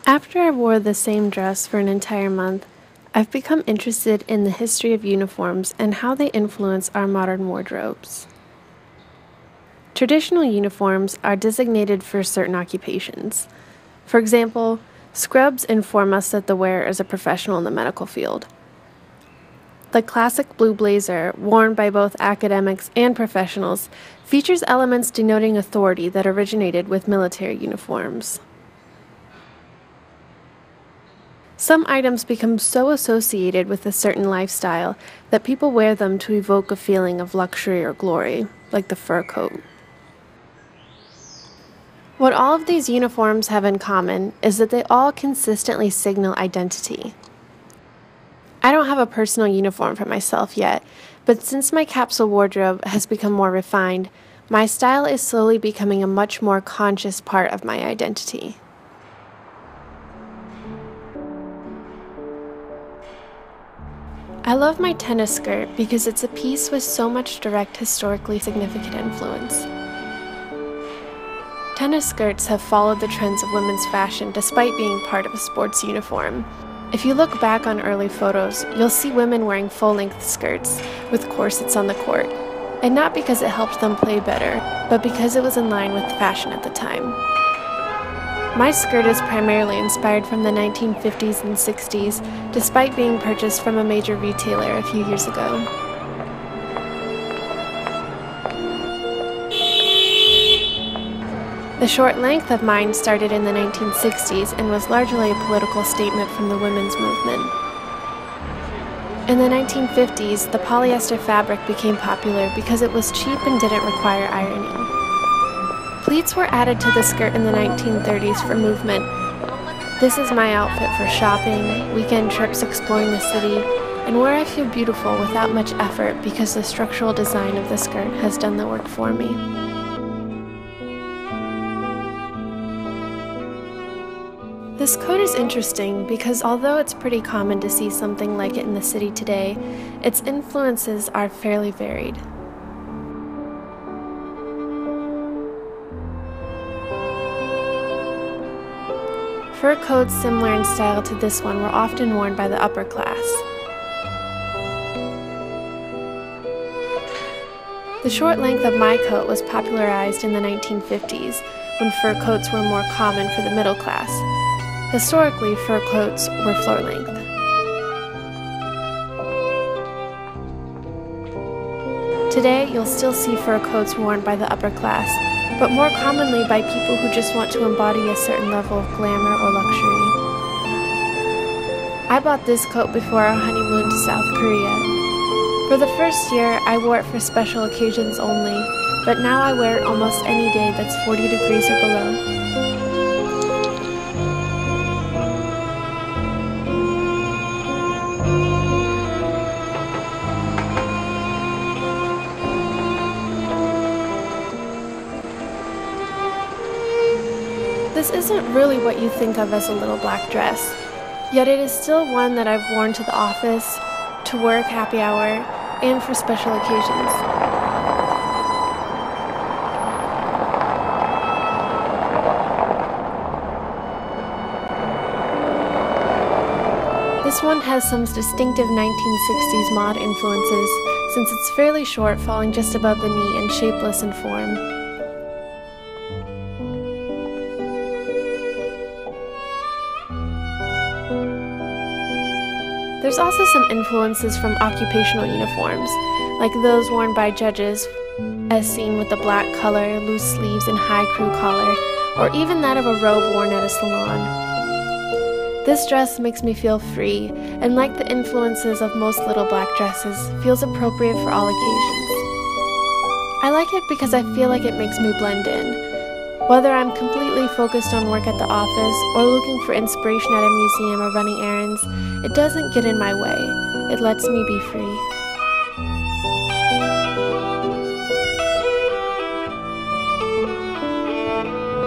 After I wore the same dress for an entire month, I've become interested in the history of uniforms and how they influence our modern wardrobes. Traditional uniforms are designated for certain occupations. For example, scrubs inform us that the wearer is a professional in the medical field. The classic blue blazer, worn by both academics and professionals, features elements denoting authority that originated with military uniforms. Some items become so associated with a certain lifestyle that people wear them to evoke a feeling of luxury or glory, like the fur coat. What all of these uniforms have in common is that they all consistently signal identity. I don't have a personal uniform for myself yet, but since my capsule wardrobe has become more refined, my style is slowly becoming a much more conscious part of my identity. I love my tennis skirt because it's a piece with so much direct historically significant influence. Tennis skirts have followed the trends of women's fashion despite being part of a sports uniform. If you look back on early photos, you'll see women wearing full-length skirts with corsets on the court, and not because it helped them play better, but because it was in line with fashion at the time. My skirt is primarily inspired from the 1950s and 60s, despite being purchased from a major retailer a few years ago. The short length of mine started in the 1960s and was largely a political statement from the women's movement. In the 1950s, the polyester fabric became popular because it was cheap and didn't require ironing. Pleats were added to the skirt in the 1930s for movement. This is my outfit for shopping, weekend trips exploring the city, and where I feel beautiful without much effort because the structural design of the skirt has done the work for me. This coat is interesting because although it's pretty common to see something like it in the city today, its influences are fairly varied. Fur coats similar in style to this one were often worn by the upper class. The short length of my coat was popularized in the 1950s, when fur coats were more common for the middle class. Historically, fur coats were floor length. Today, you'll still see fur coats worn by the upper class, but more commonly by people who just want to embody a certain level of glamour or luxury. I bought this coat before our honeymoon to South Korea. For the first year, I wore it for special occasions only, but now I wear it almost any day that's 40 degrees or below. This isn't really what you think of as a little black dress, yet it is still one that I've worn to the office, to work, happy hour, and for special occasions. This one has some distinctive 1960s mod influences, since it's fairly short, falling just above the knee and shapeless in form. There's also some influences from occupational uniforms, like those worn by judges, as seen with the black color, loose sleeves, and high crew collar, or even that of a robe worn at a salon. This dress makes me feel free, and like the influences of most little black dresses, feels appropriate for all occasions. I like it because I feel like it makes me blend in. Whether I'm completely focused on work at the office or looking for inspiration at a museum or running errands, it doesn't get in my way. It lets me be free.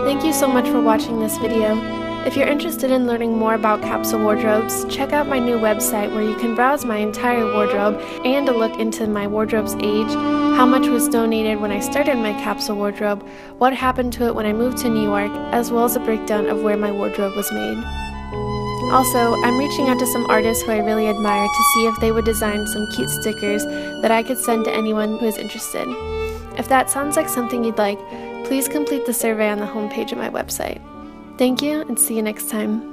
Thank you so much for watching this video. If you're interested in learning more about capsule wardrobes, check out my new website where you can browse my entire wardrobe and a look into my wardrobe's age, how much was donated when I started my capsule wardrobe, what happened to it when I moved to New York, as well as a breakdown of where my wardrobe was made. Also, I'm reaching out to some artists who I really admire to see if they would design some cute stickers that I could send to anyone who is interested. If that sounds like something you'd like, please complete the survey on the homepage of my website. Thank you, and see you next time.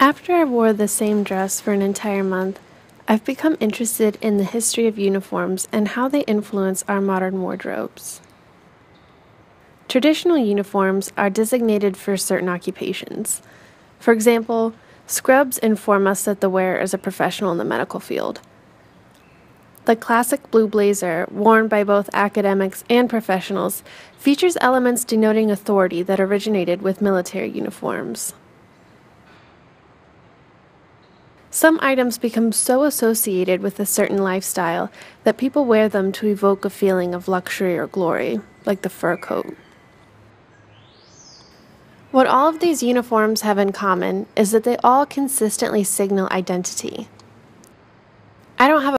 After I wore the same dress for an entire month, I've become interested in the history of uniforms and how they influence our modern wardrobes. Traditional uniforms are designated for certain occupations. For example, scrubs inform us that the wearer is a professional in the medical field. The classic blue blazer, worn by both academics and professionals, features elements denoting authority that originated with military uniforms. Some items become so associated with a certain lifestyle that people wear them to evoke a feeling of luxury or glory, like the fur coat. What all of these uniforms have in common is that they all consistently signal identity. I don't have